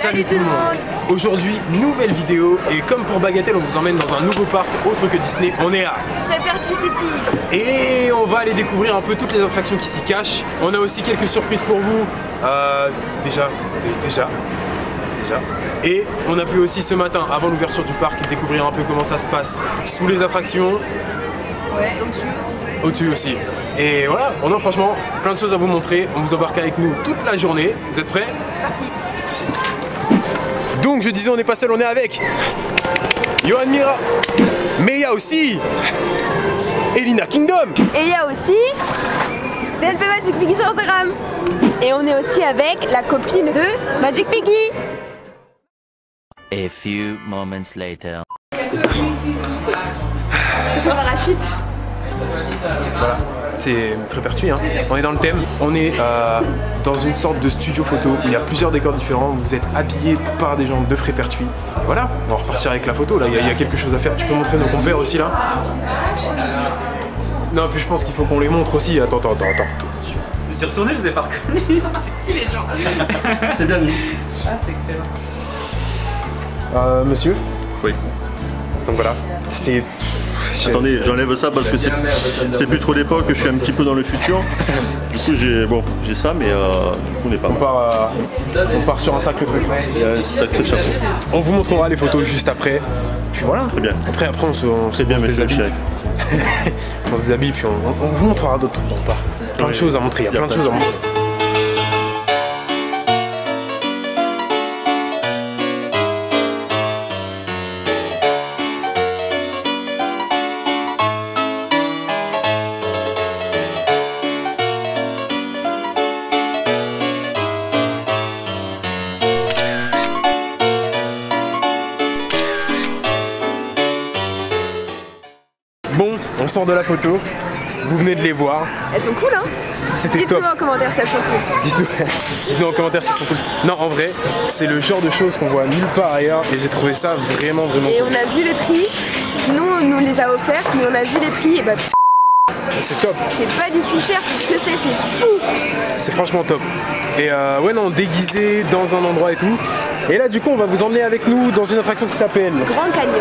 Salut tout le monde. Aujourd'hui, nouvelle vidéo et comme pour Bagatelle, on vous emmène dans un nouveau parc autre que Disney. On est à Frépertuis City. et on va aller découvrir un peu toutes les attractions qui s'y cachent. On a aussi quelques surprises pour vous. Déjà. Et on a pu aussi ce matin, avant l'ouverture du parc, découvrir un peu comment ça se passe sous les attractions. Ouais, au-dessus aussi. Au-dessus aussi. Et voilà, on a franchement plein de choses à vous montrer. On vous embarque avec nous toute la journée. Vous êtes prêts? C'est parti. C'est parti. Donc je disais, on n'est pas seul, on est avec Johan Mira. Mais il y a aussi Elina Kingdom. Et il y a aussi DLP Magic Piggy sur Instagram. Et on est aussi avec la copine de Magic Piggy. A few moments later. C'est son parachute. Voilà, c'est Frépertuis, hein. On est dans le thème. On est dans une sorte de studio photo où il y a plusieurs décors différents. Vous êtes habillés par des gens de Frépertuis. Voilà, on va repartir avec la photo. Là, il y a quelque chose à faire. Tu peux montrer nos compères aussi là? Non, puis je pense qu'il faut qu'on les montre aussi. Attends. Je me suis retourné, je vous ai pas reconnu. C'est qui les gens? C'est bien nous. Ah, c'est excellent. Monsieur? Oui. Donc voilà, c'est... Attendez, j'enlève ça parce que c'est plus trop l'époque, je suis un petit peu dans le futur. Du coup, j'ai ça, mais du coup, on n'est pas mal. On part sur un sacré truc. Il y a un sacré chapeau. On vous montrera les photos juste après. Puis voilà. Très bien. Après on C'est bien, se monsieur le déshabille. chef. On se déshabille, puis on vous montrera d'autres trucs dans le parc. Plein de choses à montrer, il y a plein de choses à montrer. Bon, on sort de la photo, vous venez de les voir, Elles sont cool, hein? c'était top. Dites-nous en commentaire si elles sont cool. Dites-nous en commentaire si elles sont cool. Non, en vrai, c'est le genre de choses qu'on voit nulle part ailleurs et j'ai trouvé ça vraiment Et cool. on a vu les prix. Nous, on nous les a offertes, mais on a vu les prix et bah C'est top, c'est pas du tout cher pour ce que c'est fou. c'est franchement top. Et ouais, non, déguisé dans un endroit et tout. Et là, du coup, on va vous emmener avec nous dans une attraction qui s'appelle... Grand Canyon.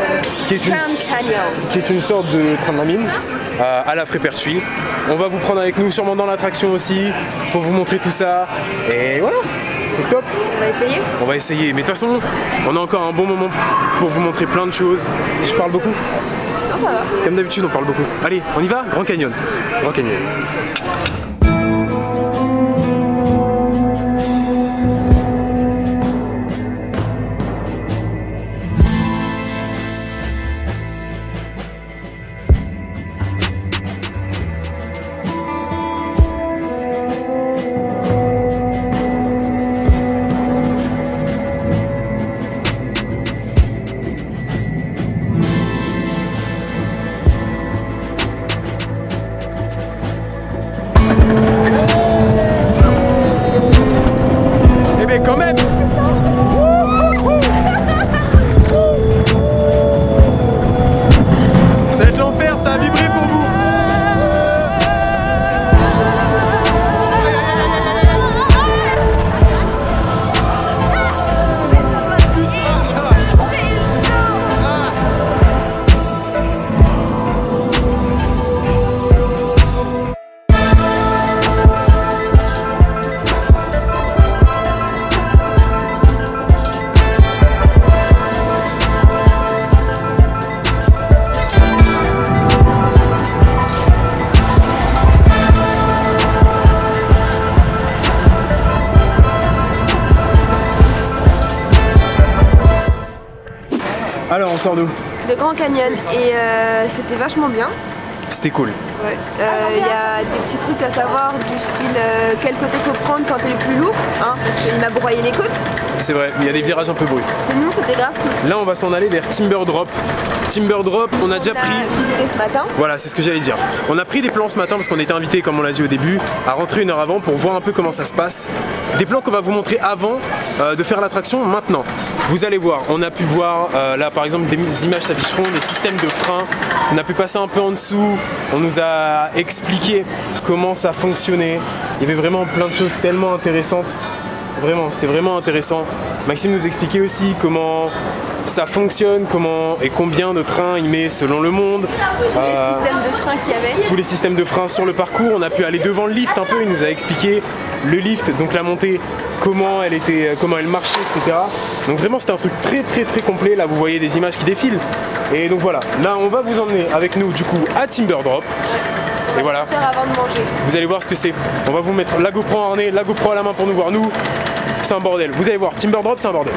Qui est une- Grand Canyon. qui est une sorte de train de la mine à la Frépertuis. On va vous prendre avec nous sûrement dans l'attraction aussi pour vous montrer tout ça. Et voilà, c'est top. On va essayer. On va essayer. Mais de toute façon, on a encore un bon moment pour vous montrer plein de choses. Je parle beaucoup. Non, ça va. Comme d'habitude, on parle beaucoup. Allez, on y va? Grand Canyon. Grand Canyon. Eh bien, quand même! Ça va être l'enfer, ça a vibré pour vous! Alors, on sort d'où? Le Grand Canyon. Et c'était vachement bien. C'était cool. Ouais. Il y a des petits trucs à savoir du style quel côté faut prendre quand t'es le plus lourd, hein, parce qu'il m'a broyé les côtes. C'est vrai, mais il y a des virages un peu brusques. Sinon c'était grave cool. Là, on va s'en aller vers Timber Drop. Timber Drop, on a déjà pris... visité ce matin. Voilà, c'est ce que j'allais dire. On a pris des plans ce matin parce qu'on était invités, comme on l'a dit au début, à rentrer une heure avant pour voir un peu comment ça se passe. Des plans qu'on va vous montrer avant de faire l'attraction maintenant. Vous allez voir, on a pu voir là par exemple des images s'afficheront, des systèmes de frein. On a pu passer un peu en dessous. On nous a expliqué comment ça fonctionnait. Il y avait vraiment plein de choses tellement intéressantes. vraiment, c'était vraiment intéressant. Maxime nous expliquait aussi comment ça fonctionne, comment et combien de trains il met selon le monde. Tous les systèmes de frein qu'il y avait. Tous les systèmes de frein sur le parcours. On a pu aller devant le lift un peu, il nous a expliqué le lift, donc la montée, comment elle marchait, etc. Donc vraiment c'était un truc très complet. Là vous voyez des images qui défilent. Et donc voilà, là on va vous emmener avec nous du coup à Timberdrop. Et voilà, Avant de manger. vous allez voir ce que c'est. On va vous mettre la GoPro en harnais, la GoPro à la main pour nous voir. Nous, c'est un bordel. Vous allez voir, Timberdrop c'est un bordel.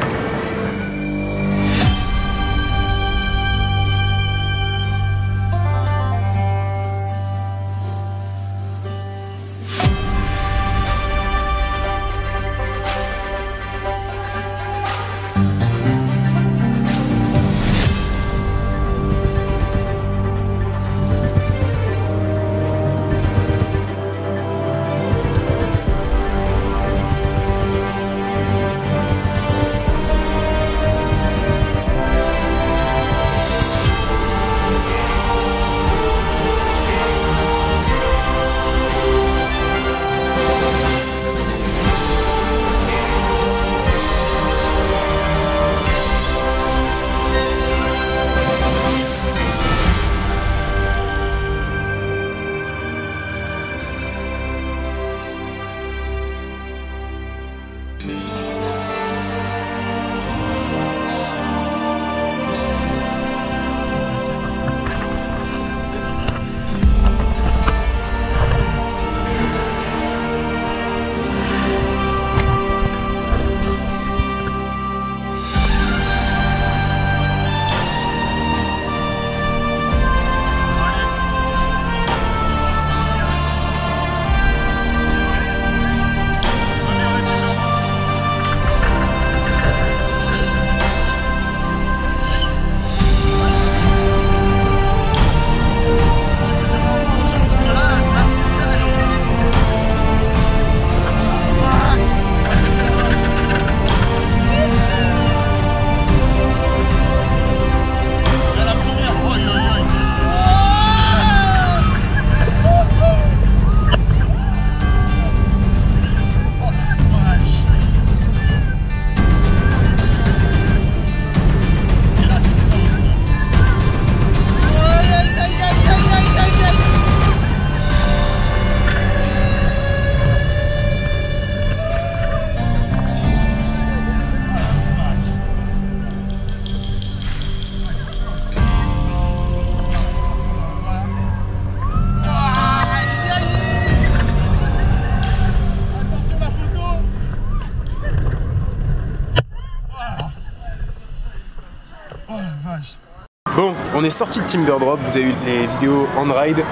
Bon, on est sorti de Timberdrop, vous avez eu les vidéos on ride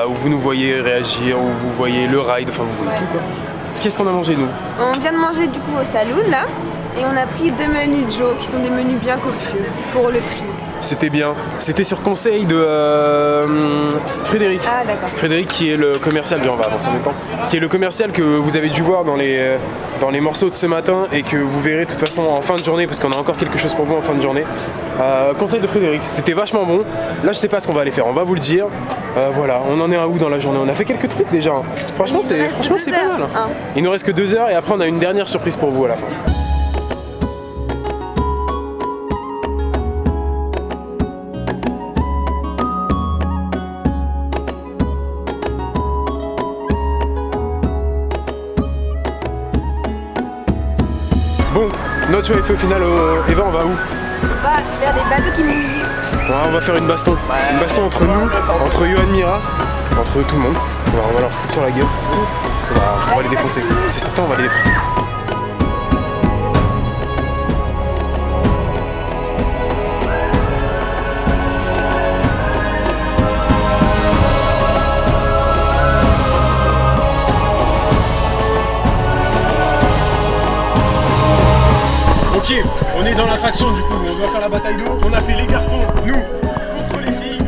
où vous nous voyez réagir, où vous voyez le ride, enfin vous voyez tout quoi. Qu'est-ce qu'on a mangé nous? On vient de manger du coup au saloon là et on a pris 2 menus Joe qui sont des menus bien copieux pour le prix. C'était bien, c'était sur conseil de Frédéric. Ah d'accord. Frédéric qui est le commercial, bien on va avancer en même temps, qui est le commercial que vous avez dû voir dans les morceaux de ce matin et que vous verrez de toute façon en fin de journée parce qu'on a encore quelque chose pour vous en fin de journée. Conseil de Frédéric, c'était vachement bon. Là je sais pas ce qu'on va aller faire, on va vous le dire. Voilà, on en est à où dans la journée? On a fait quelques trucs déjà. Franchement c'est pas mal. Hein. Il nous reste que 2 heures et après on a une dernière surprise pour vous à la fin. Bon, notre choix est fait au final, Eva, on va où? On va vers des bateaux qui mouillent. Ouais, on va faire une baston. Une baston entre nous, entre Yohan Mira, entre tout le monde. On va leur foutre sur la gueule. On va les défoncer. C'est certain, on va les défoncer. Ok, on est dans l'attraction du coup, on doit faire la bataille d'eau. On a fait les garçons, nous, contre les filles.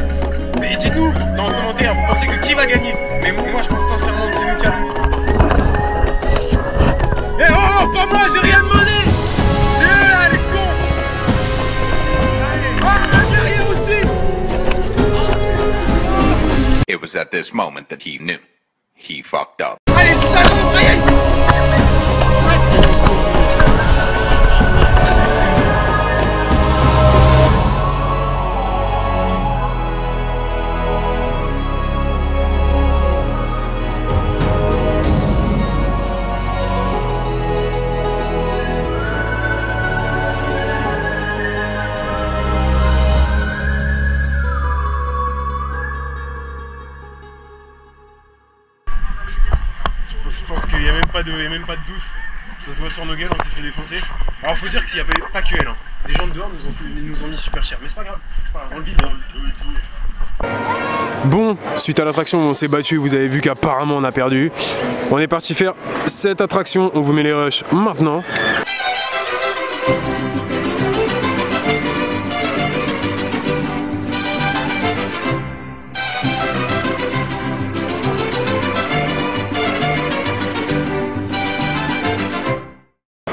Mais dites-nous dans les commentaires, vous pensez que qui va gagner? Mais moi je pense sincèrement que c'est Lucas. Eh oh, pas moi, j'ai rien demandé. C'est eux là, les cons. Allez, derrière aussi. It was at this moment that he knew. He fucked up. Allez, salon, aïe aïe. je pense qu'il n'y a même pas de douche. Ça se voit sur nos gueules, on s'est fait défoncer. Alors faut dire qu'il n'y a pas que elle. Hein. Les gens de dehors nous ont mis super cher. Mais c'est pas grave, on le vit. Bon, suite à l'attraction où on s'est battu, vous avez vu qu'apparemment on a perdu. On est parti faire cette attraction, on vous met les rushs maintenant.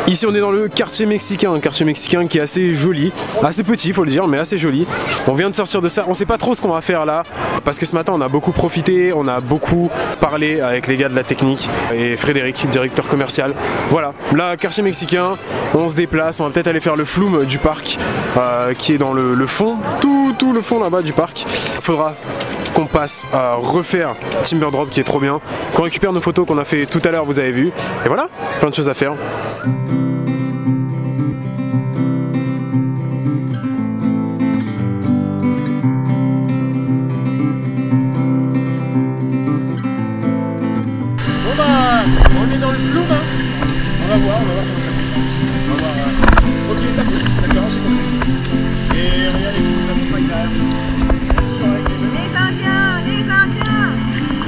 Ici on est dans le quartier mexicain, un quartier mexicain qui est assez joli, assez petit faut le dire, mais assez joli. On vient de sortir de ça, on sait pas trop ce qu'on va faire là, parce que ce matin on a beaucoup profité, on a beaucoup parlé avec les gars de la technique et Frédéric, directeur commercial. Voilà, là quartier mexicain, on se déplace, on va peut-être aller faire le flume du parc qui est dans le fond, tout le fond là-bas du parc. Il faudra qu'on passe à refaire Timberdrop qui est trop bien, qu'on récupère nos photos qu'on a fait tout à l'heure, vous avez vu, et voilà, plein de choses à faire. On est dans le flou, hein. On va voir comment ça fait. On va voir. Ok, ça fait. D'accord, j'ai compris. Et regardez, ça fait pas grave. Les Indiens, les Indiens.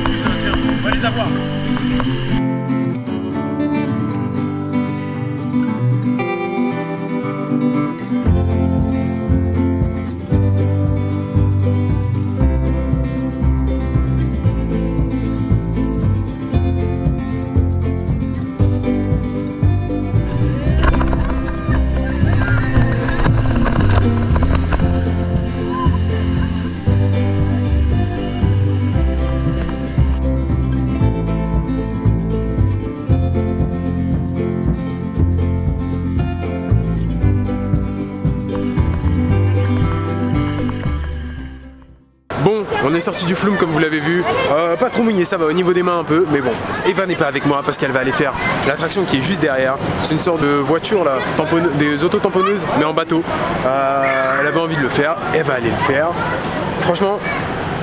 Les Indiens, on va les avoir. Bon, on est sorti du flume comme vous l'avez vu, pas trop mouillé, ça va au niveau des mains un peu, mais bon, Eva n'est pas avec moi parce qu'elle va aller faire l'attraction qui est juste derrière. C'est une sorte de voiture là, des auto-tamponneuses, mais en bateau. Elle avait envie de le faire, elle va aller le faire. Franchement,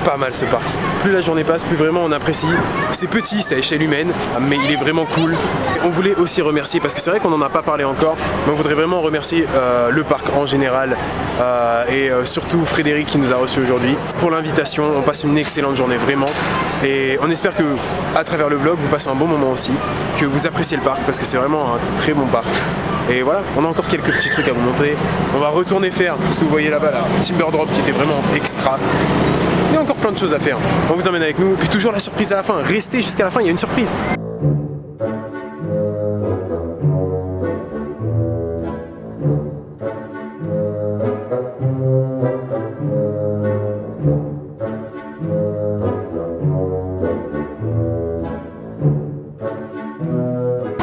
pas mal ce parc. Plus la journée passe, plus vraiment on apprécie. C'est petit, c'est à échelle humaine, mais il est vraiment cool. On voulait aussi remercier, parce que c'est vrai qu'on n'en a pas parlé encore, mais on voudrait vraiment remercier le parc en général et surtout Frédéric qui nous a reçus aujourd'hui pour l'invitation. On passe une excellente journée vraiment et on espère que à travers le vlog vous passez un bon moment aussi, que vous appréciez le parc parce que c'est vraiment un très bon parc. Et voilà, on a encore quelques petits trucs à vous montrer. On va retourner faire ce que vous voyez là-bas, là, Timberdrop qui était vraiment extra. Il y a encore plein de choses à faire. On vous emmène avec nous. Puis toujours la surprise à la fin. Restez jusqu'à la fin, il y a une surprise.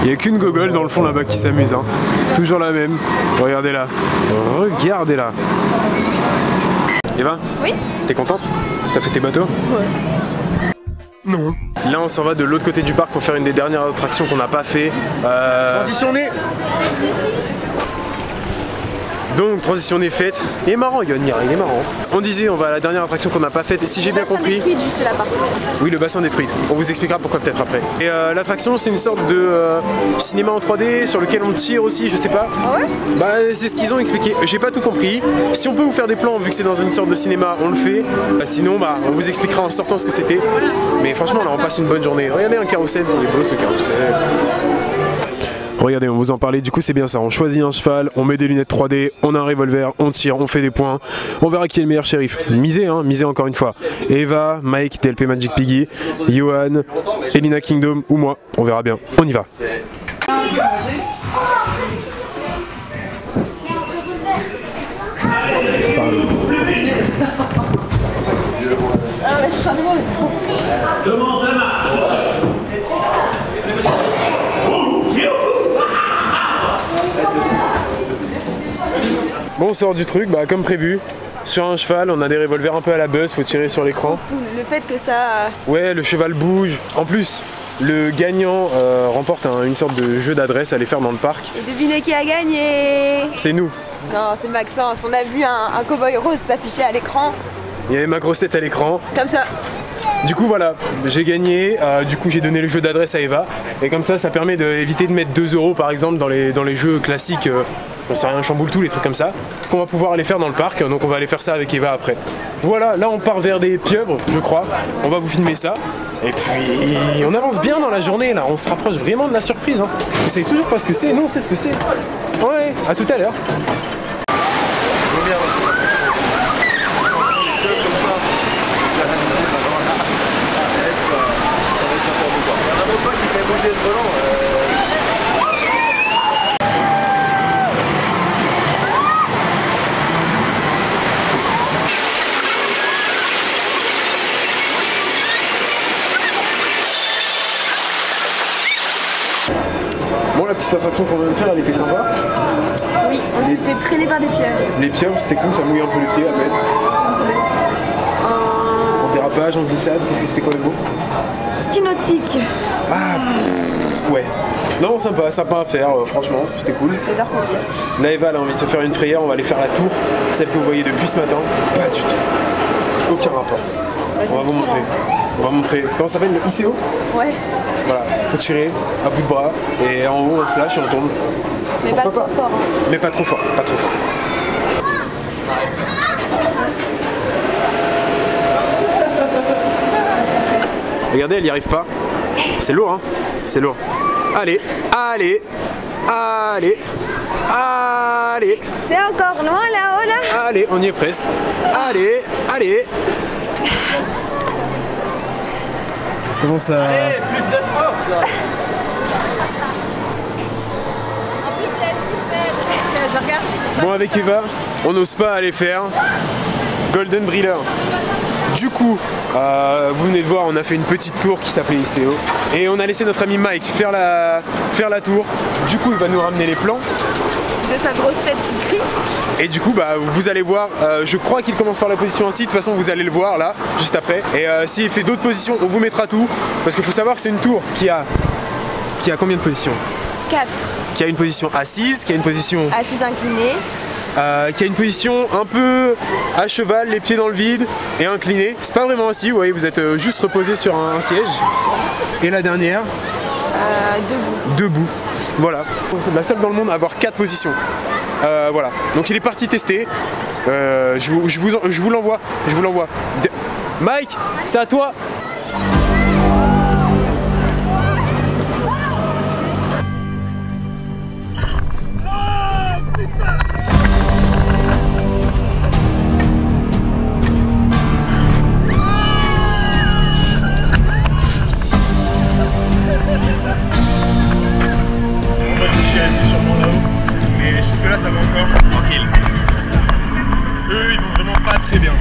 Il n'y a qu'une gogole dans le fond là-bas qui s'amuse. Hein. Toujours la même. Regardez-la. Regardez-la. Eva? Oui? T'es contente? T'as fait tes bateaux? Ouais. Non. Là on s'en va de l'autre côté du parc pour faire une des dernières attractions qu'on n'a pas fait. Transition nez. Donc transition est faite. Il est marrant Yonir, il est marrant. On disait on va à la dernière attraction qu'on n'a pas faite. Si j'ai bien compris. Le bassin détruit juste là par contre. Oui, le bassin détruit. On vous expliquera pourquoi peut-être après. Et l'attraction c'est une sorte de cinéma en 3D sur lequel on tire aussi, je sais pas. Ah ouais? Bah c'est ce qu'ils ont expliqué. J'ai pas tout compris. Si on peut vous faire des plans vu que c'est dans une sorte de cinéma, on le fait. Sinon bah on vous expliquera en sortant ce que c'était. Mais franchement là on passe une bonne journée. Regardez un carrousel, il est beau ce carrousel. Regardez, on vous en parlait, du coup c'est bien ça, on choisit un cheval, on met des lunettes 3D, on a un revolver, on tire, on fait des points, on verra qui est le meilleur shérif. Misez, hein, misez encore une fois. Eva, Mike, DLP Magic Piggy, Johan, Elina Kingdom ou moi, on verra bien. On y va. Comment ça marche? Bon, on sort du truc, bah, comme prévu, sur un cheval, on a des revolvers un peu à la Buzz, faut tirer sur l'écran. Le fait que ça... Ouais, le cheval bouge. En plus, le gagnant remporte une sorte de jeu d'adresse à aller faire dans le parc. Et devinez qui a gagné? C'est nous. Non, c'est Maxence. On a vu un cow-boy rose s'afficher à l'écran. Il y avait ma grosse tête à l'écran. Comme ça. Du coup voilà, j'ai gagné, du coup j'ai donné le jeu d'adresse à Eva et comme ça permet d'éviter de mettre 2 € par exemple dans les jeux classiques, j'en sais rien, chamboule tout, les trucs comme ça, qu'on va pouvoir aller faire dans le parc, donc on va aller faire ça avec Eva après. Voilà, là on part vers des pieuvres je crois, on va vous filmer ça et puis on avance bien dans la journée là, on se rapproche vraiment de la surprise. Hein. Vous savez toujours pas ce que c'est, nous on sait ce que c'est. Ouais, à tout à l'heure. Bon, la petite attraction qu'on vient de faire, elle était sympa. Oui, on s'est fait traîner par des pieuvres. Les pieuvres, c'était cool, ça mouillait un peu le pied à peine. En dérapage, en glissade, qu'est-ce que c'était quoi le mot? Ski nautique. Ah, ouais. Non, sympa à faire, franchement, c'était cool. J'adore conduire. Là, Eva, elle a envie de se faire une frayeur, on va aller faire la tour, celle que vous voyez depuis ce matin. Pas du tout. Aucun rapport. Ouais, On va vous montrer. On va montrer. Comment ça s'appelle, le ICO? Ouais, Voilà, faut tirer à bout de bras et en haut on flash et on tombe. mais Pourquoi pas trop fort. Hein. Mais pas trop fort, pas trop fort. Regardez, elle y arrive pas. C'est lourd, hein? C'est lourd. Allez, allez, allez, allez, C'est encore loin là-haut là. allez, on y est presque. Allez, allez. Comment ça? Plus de force là. Je regarde. Bon, avec Eva, on n'ose pas aller faire Golden Driller. Du coup, vous venez de voir, on a fait une petite tour qui s'appelait ICO et on a laissé notre ami Mike faire la tour. Du coup, il va nous ramener les plans De sa grosse tête qui crie. et du coup, bah, vous allez voir. Je crois qu'il commence par la position ainsi. De toute façon, vous allez le voir là, juste après. Et s'il fait d'autres positions, on vous mettra tout parce qu'il faut savoir que c'est une tour qui a combien de positions? 4. Qui a une position assise, qui a une position Assise inclinée. qui a une position un peu à cheval, les pieds dans le vide et incliné. C'est pas vraiment assis, vous voyez, vous êtes juste reposé sur un siège. Et la dernière, debout. Voilà, c'est la seule dans le monde à avoir 4 positions. Voilà, donc il est parti tester. Je vous l'envoie. Mike, c'est à toi. Mais jusque là ça va encore tranquille. Eux ils vont vraiment pas très bien.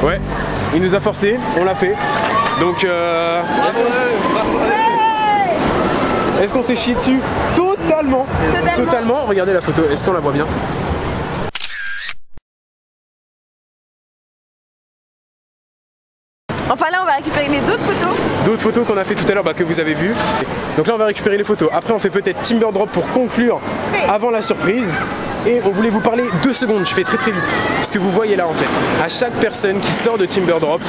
Ouais, il nous a forcé, on l'a fait. Donc est-ce qu'on s'est chié dessus? Totalement. Totalement. Regardez la photo, est-ce qu'on la voit bien? Enfin là on va récupérer les autres photos. D'autres photos qu'on a fait tout à l'heure, que vous avez vues. Donc là on va récupérer les photos. Après on fait peut-être Timber Drop pour conclure avant la surprise. Et on voulait vous parler 2 secondes, je fais très vite. Ce que vous voyez là en fait, à chaque personne qui sort de Timber Drop,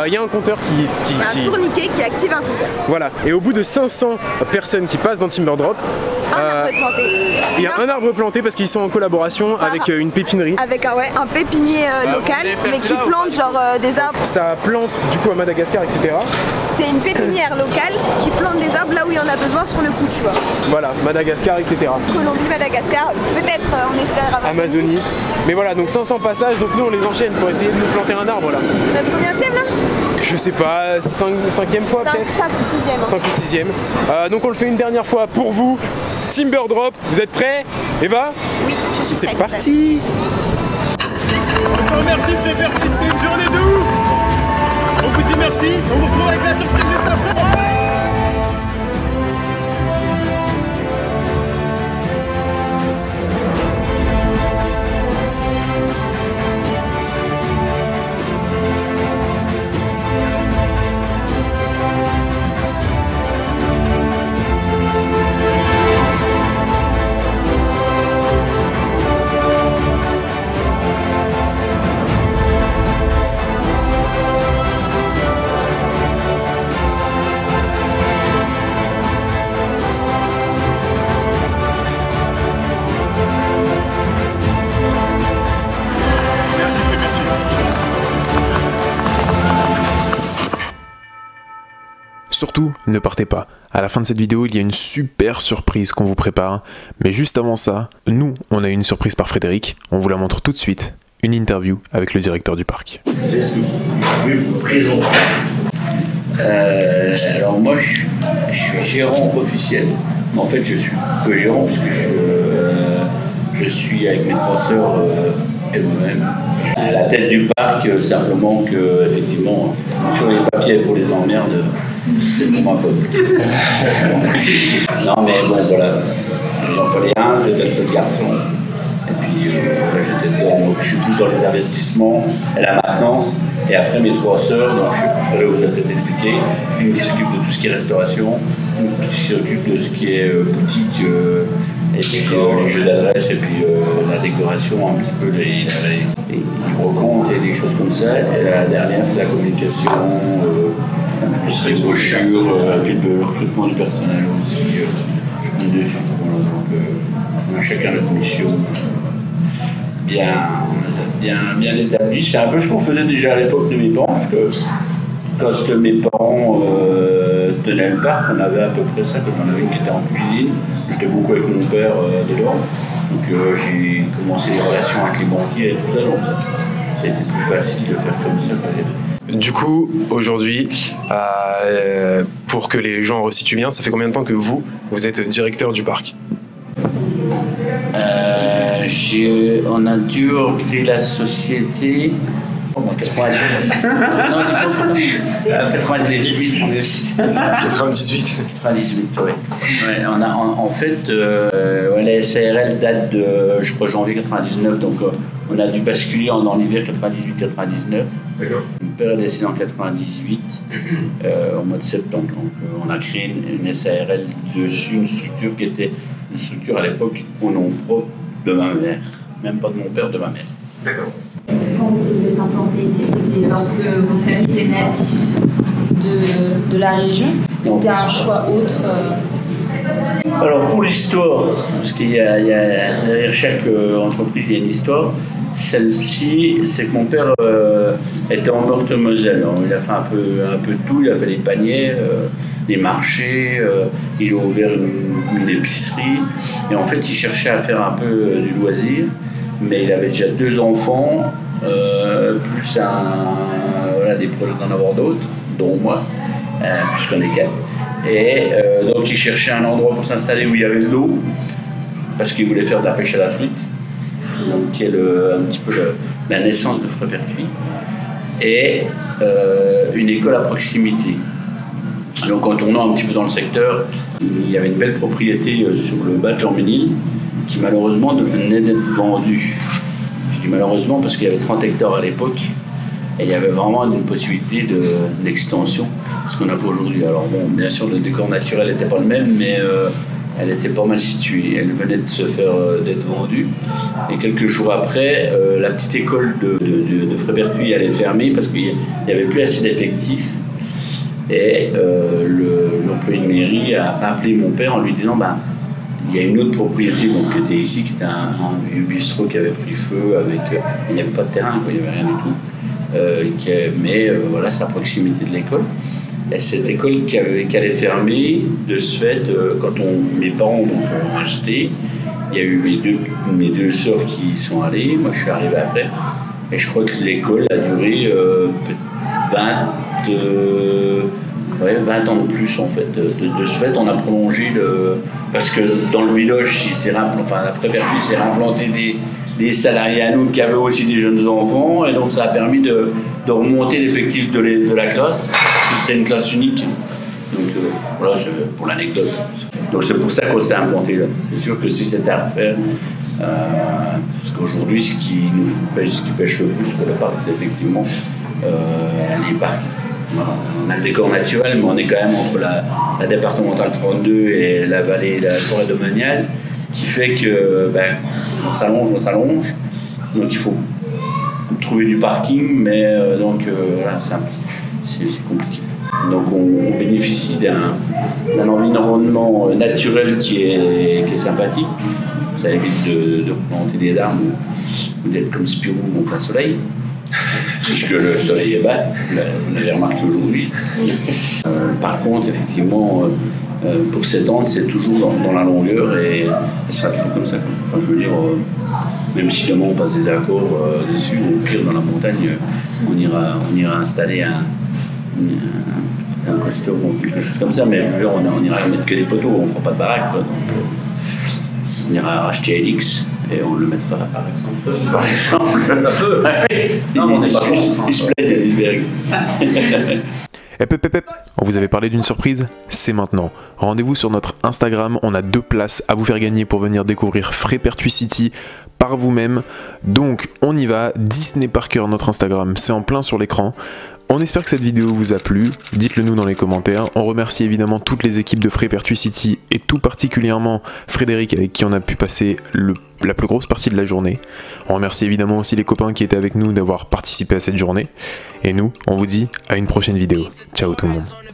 il y a un compteur Un tourniquet qui active un compteur. Voilà, et au bout de 500 personnes qui passent dans Timber Drop, Un arbre planté. il y a un arbre planté parce qu'ils sont en collaboration avec une pépinerie. Avec un pépinier local, mais qui plante genre des arbres. Ça plante du coup à Madagascar, etc. C'est une pépinière locale qui plante des arbres là où il y en a besoin sur le coup, tu vois. Voilà, Madagascar, etc. Colombie, Madagascar, peut-être on espère Amazonie. Mais voilà, donc 500 passages, donc nous on les enchaîne pour essayer de nous planter un arbre là. Notre combienième là? Je sais pas, 5e fois peut-être 5 ou 6e. 5 ou 6e. Donc on le fait une dernière fois pour vous. Timber Drop, vous êtes prêts? Eva? Oui, je suis C'est prête. parti! Encore merci Frébertis, c'était une journée de ouf. On vous dit merci, on vous retrouve avec la surprise juste après. Surtout, ne partez pas. À la fin de cette vidéo, il y a une super surprise qu'on vous prépare. Mais juste avant ça, nous, on a une surprise par Frédéric. On vous la montre tout de suite. Une interview avec le directeur du parc. Je vais vous présenter. Alors moi, je suis gérant officiel. En fait, je suis peu gérant puisque je suis avec mes 3 sœurs et moi-même à la tête du parc, simplement que effectivement sur les papiers pour les emmerdes, c'est pour ma pote. Non mais bon voilà, il en fallait un, j'étais le seul garçon. Et puis j'étais dedans, donc je suis plus dans les investissements et la maintenance. Et après mes 3 sœurs, donc Frédéric vous a peut-être expliqué, une qui s'occupe de tout ce qui est restauration, une qui s'occupe de ce qui est boutique, et puis les jeux d'adresse, et puis la décoration, un petit peu les brocantes et des choses comme ça. Et la dernière, c'est la communication, les brochures, et puis le recrutement du personnel aussi. Je suis dessus. Voilà, donc on a chacun notre mission bien établie. C'est un peu ce qu'on faisait déjà à l'époque de mes parents, parce que quand mes parents tenaient le parc, on avait à peu près ça, comme on avait une qui était en cuisine. J'étais beaucoup avec mon père dedans, donc j'ai commencé les relations avec les banquiers et tout ça, donc ça a été plus facile de faire comme ça. Du coup, aujourd'hui, pour que les gens resituent bien, ça fait combien de temps que vous êtes directeur du parc? On a dû créer la société en 98. 98, oui. Ouais, en fait, la SARL date de, je crois, janvier 99, donc on a dû basculer dans l'hiver 98-99. D'accord. Mon père est décédé en 98, au mois de septembre. Donc on a créé une SARL dessus, une structure qui était une structure à l'époque au nom propre de ma mère, même pas de mon père, de ma mère. D'accord. Quand vous êtes implanté ici, c'était parce que votre famille était natif de la région? C'était un choix autre? Alors pour l'histoire, parce qu'il y a derrière chaque entreprise, il y a une histoire. Celle-ci, c'est que mon père était en Meurthe-et-Moselle. Il a fait un peu de tout, il a fait des paniers, des marchés, il a ouvert une épicerie. Et en fait, il cherchait à faire un peu du loisir, mais il avait déjà 2 enfants, plus des projets d'en avoir d'autres, dont moi, puisqu'on est 4. Et donc il cherchait un endroit pour s'installer où il y avait de l'eau, parce qu'il voulait faire de la pêche à la truite, donc qui est un petit peu la naissance de Frébertuis, et une école à proximité. Donc en tournant un petit peu dans le secteur, il y avait une belle propriété sur le bas de Jean-Ménil qui malheureusement venait d'être vendue. Je dis malheureusement parce qu'il y avait 30 hectares à l'époque et il y avait vraiment une possibilité d'extension, ce qu'on n'a pas aujourd'hui. Alors bon, bien sûr le décor naturel n'était pas le même, mais elle était pas mal située. Elle venait de se faire d'être vendue. Et quelques jours après, la petite école de Frébertuis allait fermer parce qu'il n'y avait plus assez d'effectifs. Et l'employé de mairie a appelé mon père en lui disant il y a une autre propriété donc, qui était ici, qui était un vieux bistrot qui avait pris feu, il n'y avait pas de terrain, il n'y avait rien du tout. Mais voilà, c'est à proximité de l'école. Et cette école qui allait fermer, de ce fait, quand mes parents ont acheté, il y a eu mes deux sœurs qui y sont allées, moi je suis arrivé après. Et je crois que l'école a duré 20 ans de plus en fait. De ce fait, on a prolongé parce que dans le village, la Frébertuis s'est réimplanté des salariés à nous qui avaient aussi des jeunes enfants, et donc ça a permis de remonter l'effectif de la classe, c'était une classe unique. Donc voilà, c'est pour l'anecdote. Donc c'est pour ça qu'on s'est implanté là. C'est sûr que si c'était à refaire, parce qu'aujourd'hui ce qui pêche le plus pour le parc, c'est effectivement les parcs. Voilà. On a le décor naturel, mais on est quand même entre la départementale 32 et la vallée, la forêt domaniale, qui fait que on s'allonge. Donc il faut trouver du parking, mais voilà, c'est compliqué. Donc on bénéficie d'un environnement naturel qui est sympathique. Ça évite de planter des arbres ou d'être comme Spirou en plein soleil, puisque le soleil est bas, vous l'avez remarqué aujourd'hui. Par contre, effectivement, pour s'étendre, c'est toujours dans la longueur et ça sera toujours comme ça. Enfin, je veux dire, même si demain on passe des accords dessus, ou pire dans la montagne, on ira installer un costume ou quelque chose comme ça, mais on ira mettre que des poteaux, on fera pas de baraque, quoi. On ira racheter Elix et on le mettra par exemple. Par exemple. Ça peut. Non, on est pas bon. Il se plaît d'Elisberg. On vous avait parlé d'une surprise, c'est maintenant. Rendez-vous sur notre Instagram, on a 2 places à vous faire gagner pour venir découvrir Frépertuis City par vous-même. Donc on y va, Disney Parker, notre Instagram, c'est en plein sur l'écran. On espère que cette vidéo vous a plu, dites-le nous dans les commentaires. On remercie évidemment toutes les équipes de Frépertuis City et tout particulièrement Frédéric avec qui on a pu passer la plus grosse partie de la journée. On remercie évidemment aussi les copains qui étaient avec nous d'avoir participé à cette journée. Et nous, on vous dit à une prochaine vidéo. Ciao tout le monde.